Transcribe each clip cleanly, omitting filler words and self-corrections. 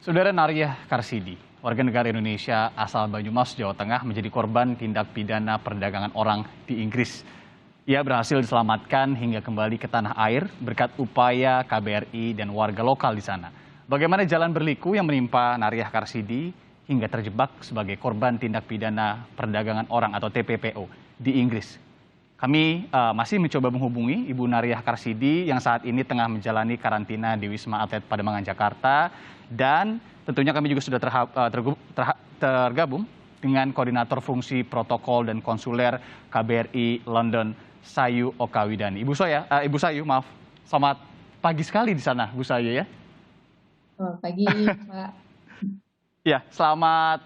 Saudara Nariah Karsidi, warga negara Indonesia asal Banyumas, Jawa Tengah menjadi korban tindak pidana perdagangan orang di Inggris. Ia berhasil diselamatkan hingga kembali ke tanah air berkat upaya KBRI dan warga lokal di sana. Bagaimana jalan berliku yang menimpa Nariah Karsidi hingga terjebak sebagai korban tindak pidana perdagangan orang atau TPPO di Inggris. Kami masih mencoba menghubungi Ibu Nariah Karsidi yang saat ini tengah menjalani karantina di Wisma Atlet Pademangan, Jakarta. Dan tentunya kami juga sudah tergabung dengan Koordinator Fungsi Protokol dan Konsuler KBRI London, Sayu Okawidani. Ibu Sayu, maaf. Selamat pagi sekali di sana, Bu Sayu ya. Pagi, Pak. Ya, selamat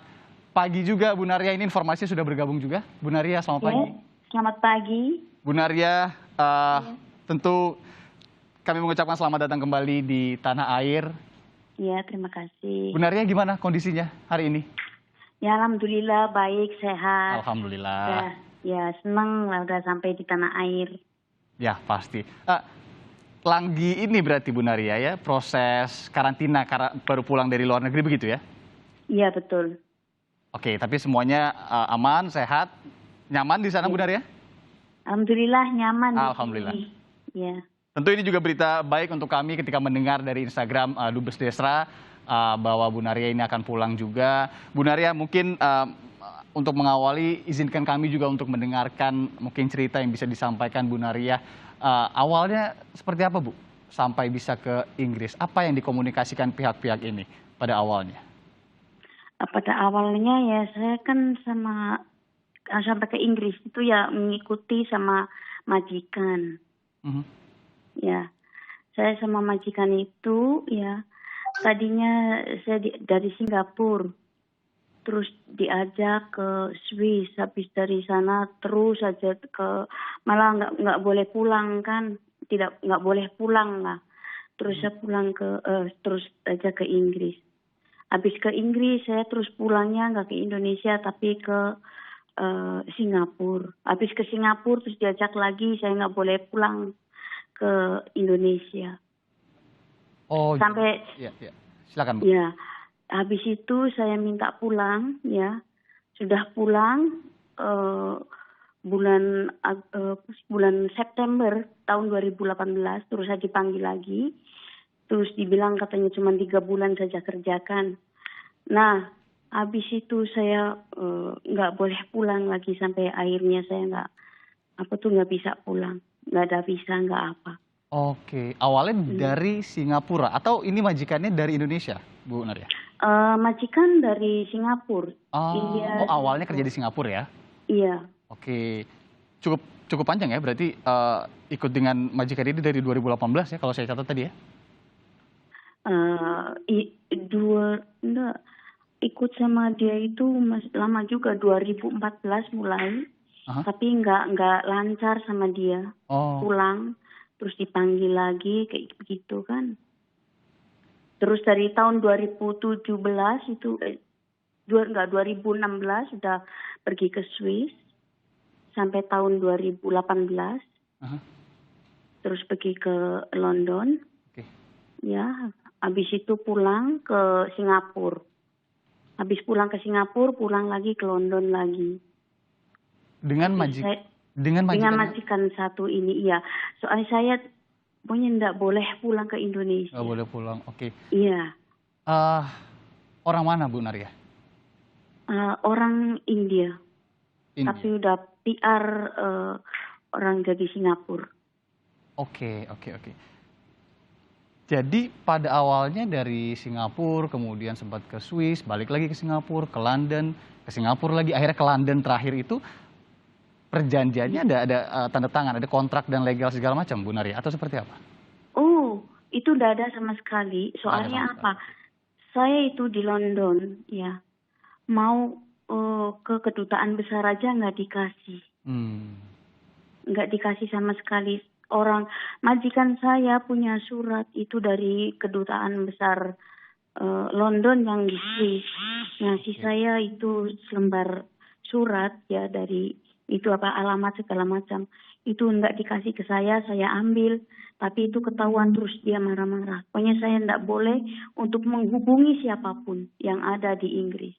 pagi juga Bu Nariah. Ini informasi sudah bergabung juga. Bu Nariah, selamat pagi. Selamat pagi. Bu Nariah, tentu kami mengucapkan selamat datang kembali di tanah air. Ya, terima kasih. Bu Nariah, gimana kondisinya hari ini? Ya, alhamdulillah baik, sehat. Alhamdulillah. Ya, senang lah udah sampai di tanah air. Ya, pasti. Langgi ini berarti Bu Nariah ya, proses karantina karena baru pulang dari luar negeri begitu ya? Iya, betul. Oke, tapi semuanya aman, sehat, nyaman di sana Bu Nariah? Alhamdulillah nyaman. Alhamdulillah. Di sini. Ya. Tentu ini juga berita baik untuk kami ketika mendengar dari Instagram Dubes Desra bahwa Bu Nariah ini akan pulang juga. Bu Nariah, mungkin untuk mengawali izinkan kami juga untuk mendengarkan mungkin cerita yang bisa disampaikan Bu Nariah. Awalnya seperti apa Bu sampai bisa ke Inggris? Apa yang dikomunikasikan pihak-pihak ini pada awalnya? Pada awalnya ya saya kan sampai ke Inggris itu ya mengikuti sama majikan. Ya, saya sama majikan itu ya tadinya saya dari Singapura, terus diajak ke Swiss, habis dari sana terus saja malah nggak boleh pulang kan, nggak boleh pulang lah, terus saya pulang terus aja ke Inggris. Habis ke Inggris saya terus pulangnya nggak ke Indonesia tapi ke Singapura. Habis ke Singapura terus diajak lagi, saya nggak boleh pulang ke Indonesia. Oh, sampai ya. Silakan Bu. Ya, habis itu saya minta pulang ya. Sudah pulang bulan September tahun 2018 terus saya dipanggil lagi. Terus dibilang katanya cuma 3 bulan saja kerjakan. Nah, habis itu saya nggak boleh pulang lagi sampai akhirnya saya nggak bisa pulang. Nggak ada visa, nggak apa. Oke, awalnya dari Singapura atau ini majikannya dari Indonesia, Bu Nariah? Majikan dari Singapura. Awalnya kerja di Singapura ya? Iya. Oke, cukup panjang ya, berarti ikut dengan majikan ini dari 2018 ya, kalau saya catat tadi ya? Ikut sama dia itu lama juga, 2014 mulai. Tapi nggak lancar sama dia. Pulang terus dipanggil lagi kayak begitu kan. Terus dari tahun 2017 itu 2016 sudah pergi ke Swiss sampai tahun 2018. Terus pergi ke London. Ya, habis itu pulang ke Singapura. Habis pulang ke Singapura, pulang lagi ke London lagi. Dengan majikan satu ini, iya. Soalnya saya pokoknya nggak boleh pulang ke Indonesia. Nggak boleh pulang, oke. Iya. Orang mana Bu Nariah? Orang India. Tapi udah PR orang dari Singapura. Oke. Jadi pada awalnya dari Singapura, kemudian sempat ke Swiss, balik lagi ke Singapura, ke London, ke Singapura lagi, akhirnya ke London terakhir itu. Perjanjiannya ada tanda tangan, ada kontrak dan legal segala macam, Bu Nariah, atau seperti apa? Itu tidak ada sama sekali. Soalnya apa? Saya itu di London, ya, mau ke kedutaan besar aja nggak dikasih, nggak dikasih sama sekali. Orang majikan saya punya surat itu dari kedutaan besar London yang di Swiss. Ngasih saya itu selembar surat ya dari itu alamat segala macam. itu enggak dikasih ke saya ambil. Tapi itu ketahuan terus dia marah-marah. Pokoknya saya enggak boleh untuk menghubungi siapapun yang ada di Inggris.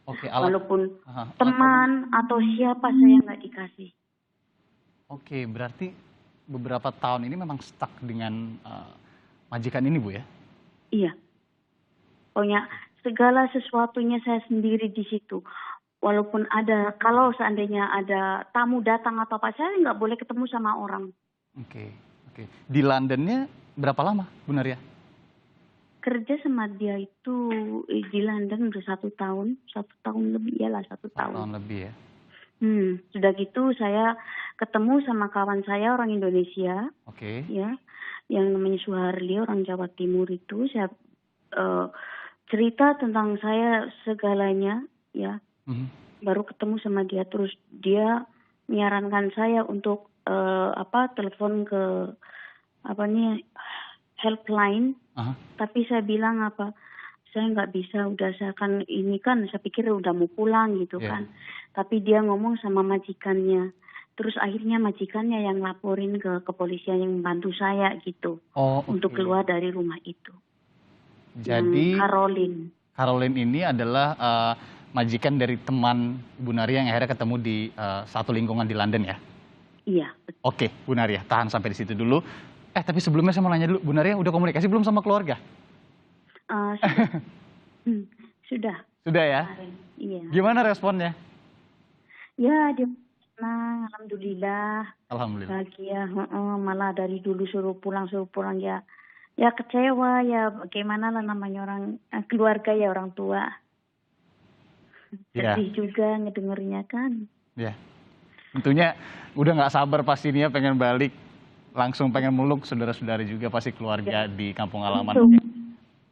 Oke, Walaupun alat teman atau siapa saya enggak dikasih. Oke, berarti beberapa tahun ini memang stuck dengan majikan ini, Bu ya? Iya. Pokoknya segala sesuatunya saya sendiri di situ. Walaupun kalau seandainya ada tamu datang atau apa, saya nggak boleh ketemu sama orang. Oke. Di Londonnya berapa lama, Bu Naria? Kerja sama dia itu di London udah 1 tahun lebih, iyalah 1 tahun. 1 tahun lebih ya? Sudah gitu saya ketemu sama kawan saya orang Indonesia. Oke. Ya, yang namanya Suharli, orang Jawa Timur itu. Saya cerita tentang saya segalanya, ya. Baru ketemu sama dia, terus dia menyarankan saya untuk telepon ke helpline. Tapi saya bilang saya nggak bisa, udah saya kan ini kan saya pikir udah mau pulang gitu kan. Tapi dia ngomong sama majikannya. Terus akhirnya majikannya yang laporin ke kepolisian yang membantu saya gitu. Untuk keluar dari rumah itu. Jadi Caroline ini adalah majikan dari teman Bu Naria yang akhirnya ketemu di satu lingkungan di London ya? Iya. Oke, Bu Naria, tahan sampai di situ dulu. Tapi sebelumnya saya mau nanya dulu, Bu Naria udah komunikasi belum sama keluarga? Sudah. Sudah ya? Iya. Gimana responnya? Ya, dia senang, alhamdulillah. Alhamdulillah. Bahagia, malah dari dulu suruh pulang ya. Ya kecewa ya, bagaimana lah namanya orang keluarga ya, orang tua. Sedih juga ngedengernya kan. Ya, tentunya udah nggak sabar pastinya pengen balik, langsung pengen meluk saudara-saudara juga pasti keluarga di kampung halaman.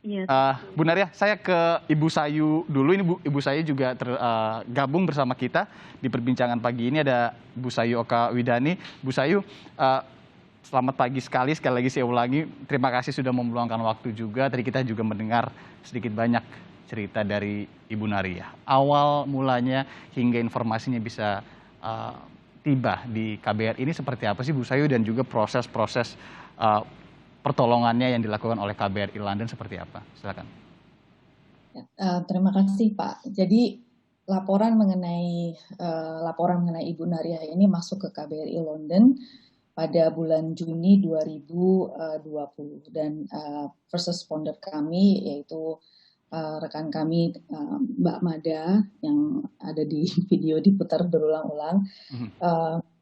Iya. Bu Naria, saya ke Ibu Sayu dulu. Ini Ibu Sayu juga tergabung bersama kita di perbincangan pagi ini. Ada Bu Sayu Oka Widani. Bu Sayu, selamat pagi sekali lagi saya ulangi. Terima kasih sudah meluangkan waktu juga. Tadi kita juga mendengar sedikit banyak cerita dari Ibu Naria. Awal mulanya hingga informasinya bisa tiba di KBR ini seperti apa sih Bu Sayu, dan juga proses-proses pertolongannya yang dilakukan oleh KBRI London seperti apa? Silakan. Terima kasih Pak. Jadi laporan mengenai Ibu Naria ini masuk ke KBRI London pada bulan Juni 2020, dan first responder kami yaitu rekan kami Mbak Mada yang ada di video diputar berulang-ulang,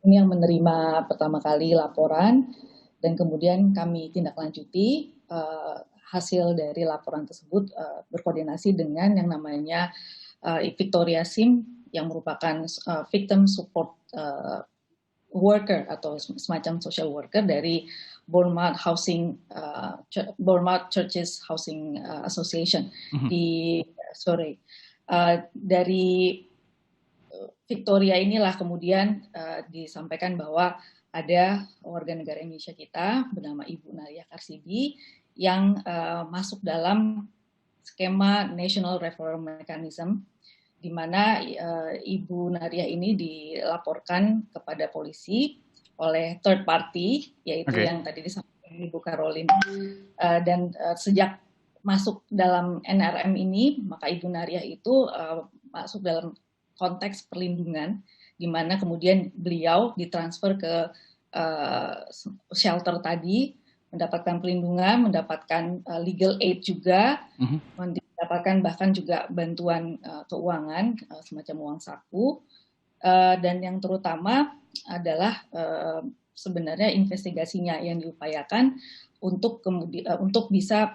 ini yang menerima pertama kali laporan. Dan kemudian kami tindak lanjuti hasil dari laporan tersebut, berkoordinasi dengan yang namanya Victoria Sim yang merupakan victim support worker atau semacam social worker dari Bournemouth Churches Housing Association di Surrey. Dari Victoria inilah kemudian disampaikan bahwa ada warga negara Indonesia kita bernama Ibu Naria Karsidi yang masuk dalam skema National Referral Mechanism, di mana Ibu Naria ini dilaporkan kepada polisi oleh third party, yaitu yang tadi disampaikan Ibu Caroline. Dan sejak masuk dalam NRM ini, maka Ibu Naria itu masuk dalam konteks perlindungan, di mana kemudian beliau ditransfer ke shelter tadi, mendapatkan perlindungan, mendapatkan legal aid juga, mendapatkan bahkan juga bantuan keuangan, semacam uang saku, dan yang terutama adalah sebenarnya investigasinya yang diupayakan untuk bisa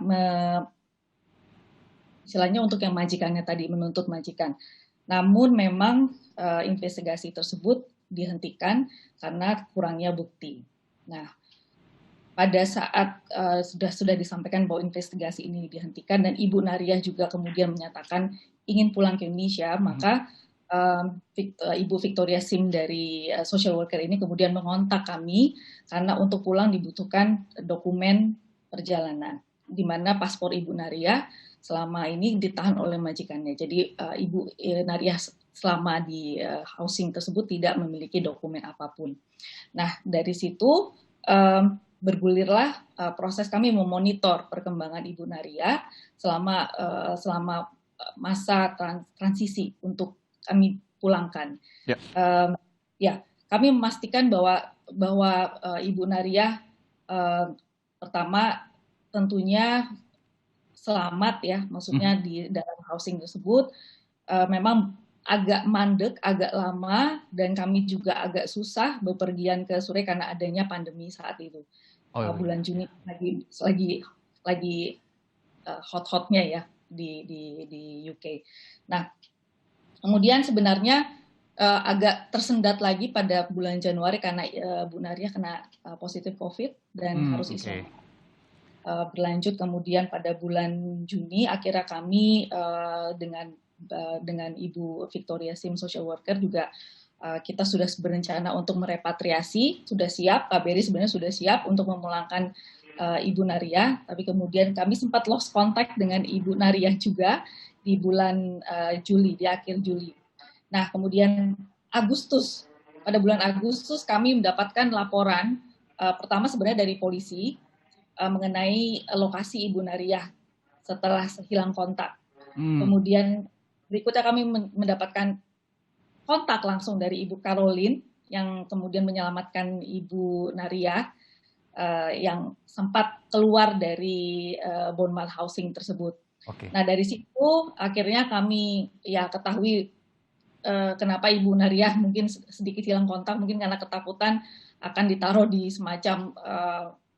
istilahnya untuk yang majikannya tadi, menuntut majikan. Namun memang investigasi tersebut dihentikan karena kurangnya bukti. Nah, pada saat sudah disampaikan bahwa investigasi ini dihentikan dan Ibu Naria juga kemudian menyatakan ingin pulang ke Indonesia, maka Ibu Victoria Sim dari social worker ini kemudian mengontak kami karena untuk pulang dibutuhkan dokumen perjalanan, di mana paspor Ibu Naria selama ini ditahan oleh majikannya. Jadi Ibu Nariah selama di housing tersebut tidak memiliki dokumen apapun. Nah, dari situ bergulirlah proses kami memonitor perkembangan Ibu Nariah selama masa transisi untuk kami pulangkan. Ya, kami memastikan bahwa Ibu Nariah pertama tentunya selamat ya, maksudnya di dalam housing tersebut memang agak mandek, agak lama, dan kami juga agak susah bepergian ke Sure karena adanya pandemi saat itu. Bulan Juni lagi hot-hotnya ya di UK. Nah, kemudian sebenarnya agak tersendat lagi pada bulan Januari karena Bu Nariah kena positif COVID dan harus isolasi. Berlanjut kemudian pada bulan Juni akhirnya kami dengan Ibu Victoria Sim social worker juga kita sudah berencana untuk merepatriasi, sudah siap, KBRI sebenarnya sudah siap untuk memulangkan Ibu Nariah, tapi kemudian kami sempat lost contact dengan Ibu Nariah juga di bulan Juli, di akhir Juli. Nah, kemudian pada bulan Agustus kami mendapatkan laporan pertama sebenarnya dari polisi mengenai lokasi Ibu Nariah setelah hilang kontak. Kemudian berikutnya kami mendapatkan kontak langsung dari Ibu Caroline yang kemudian menyelamatkan Ibu Nariah yang sempat keluar dari Bournemouth housing tersebut. Nah, dari situ akhirnya kami ya ketahui kenapa Ibu Nariah mungkin sedikit hilang kontak, mungkin karena ketakutan akan ditaruh di semacam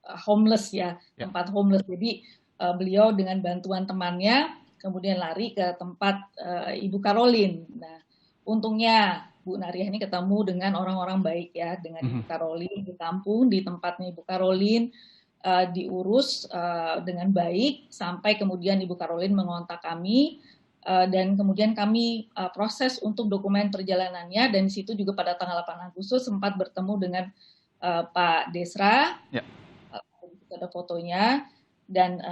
homeless ya, tempat homeless. Jadi beliau dengan bantuan temannya kemudian lari ke tempat Ibu Caroline. Nah, untungnya Bu Nariah ini ketemu dengan orang-orang baik ya, dengan Ibu Caroline di kampung, di tempatnya Ibu Caroline diurus dengan baik sampai kemudian Ibu Caroline mengontak kami dan kemudian kami proses untuk dokumen perjalanannya, dan di situ juga pada tanggal 8 Agustus sempat bertemu dengan Pak Desra. Ada fotonya, dan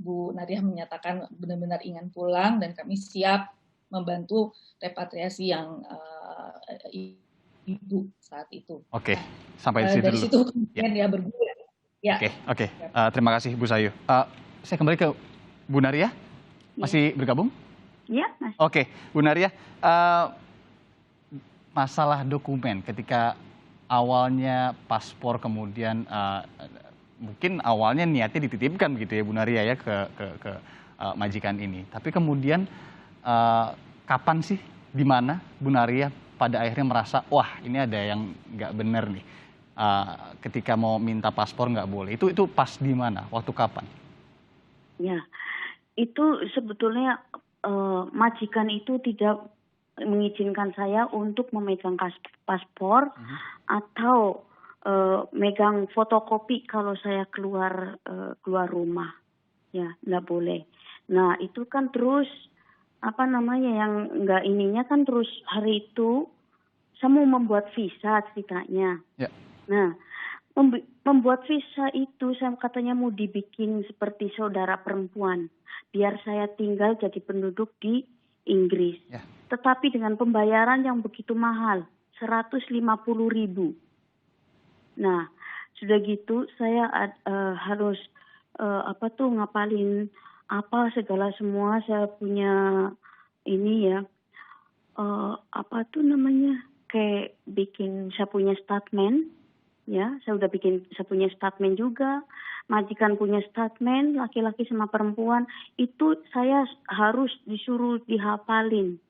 Bu Nariah menyatakan benar-benar ingin pulang dan kami siap membantu repatriasi yang Ibu saat itu. Sampai di situ dari situ kemudian dia bergulir. Ya. Terima kasih Bu Sayu. Saya kembali ke Bu Nariah, masih bergabung? Iya, masih. Bu Nariah, masalah dokumen ketika awalnya paspor kemudian mungkin awalnya niatnya dititipkan begitu ya Bu Nariah ya ke majikan ini. Tapi kemudian kapan sih, di mana Bu Nariah pada akhirnya merasa wah ini ada yang nggak benar nih, ketika mau minta paspor nggak boleh. Itu pas di mana? Waktu kapan? Ya, itu sebetulnya majikan itu tidak mengizinkan saya untuk memegang paspor atau megang fotokopi kalau saya keluar rumah, ya nggak boleh. Nah itu kan terus yang nggak ininya kan terus hari itu saya mau membuat visa ceritanya. Nah membuat visa itu saya katanya mau dibikin seperti saudara perempuan biar saya tinggal jadi penduduk di Inggris. Tetapi dengan pembayaran yang begitu mahal, 150.000. Nah, sudah gitu saya harus ngapalin segala semua. Saya punya ini ya, kayak bikin saya punya statement. Ya, saya punya statement juga. Majikan punya statement, laki-laki sama perempuan. Itu saya harus disuruh dihafalin.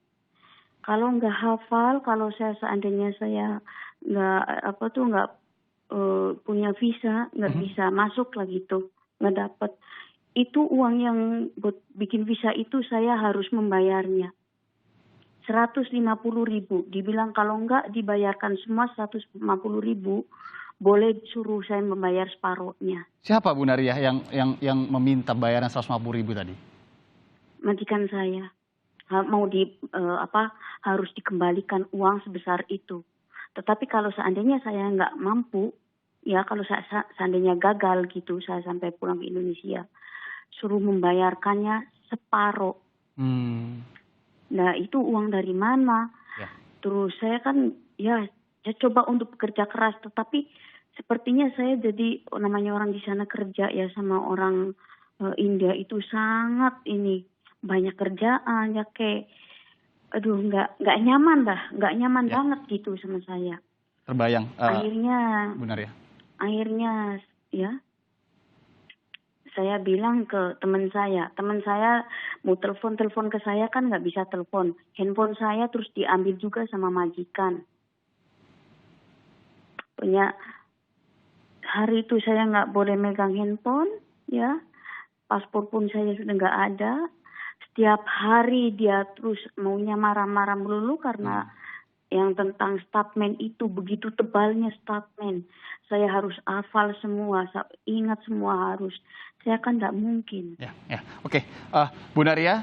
Kalau nggak hafal, kalau seandainya saya nggak punya visa, nggak bisa masuk lah gitu, nggak dapat. Itu uang yang buat bikin visa itu saya harus membayarnya 150.000. Dibilang kalau nggak dibayarkan semua 150.000, boleh suruh saya membayar separuhnya. Siapa Bu Nariah yang meminta bayaran 150.000 tadi? Majikan saya mau harus dikembalikan uang sebesar itu. Tetapi kalau seandainya saya nggak mampu, ya kalau seandainya gagal gitu, saya sampai pulang ke Indonesia, suruh membayarkannya separuh. Nah, itu uang dari mana? Ya. Terus saya kan ya saya coba untuk bekerja keras, tetapi sepertinya saya jadi namanya orang di sana kerja ya sama orang India itu sangat ini banyak kerjaan ya, kayak aduh nggak nyaman nggak nyaman Ya. banget gitu sama saya. Terbayang. Akhirnya ya saya bilang ke teman saya mau telepon ke saya kan nggak bisa telepon, handphone saya terus diambil juga sama majikan. Punya hari itu saya nggak boleh megang handphone, ya, paspor pun saya sudah nggak ada. Setiap hari dia terus maunya marah-marah melulu karena yang tentang statement itu begitu tebalnya statement. Saya harus hafal semua, ingat semua harus. Saya kan tidak mungkin. Ya. Oke. Bu Naria,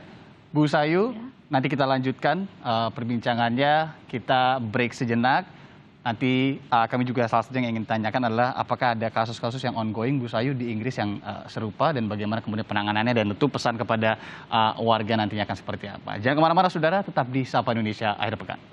Bu Sayu, nanti kita lanjutkan perbincangannya. Kita break sejenak. Nanti kami juga salah satu yang ingin tanyakan adalah apakah ada kasus-kasus yang ongoing, Bu Sayu, di Inggris yang serupa dan bagaimana kemudian penanganannya, dan tentu pesan kepada warga nantinya akan seperti apa. Jangan kemana-mana, saudara, tetap di Sapa Indonesia Akhir Pekan.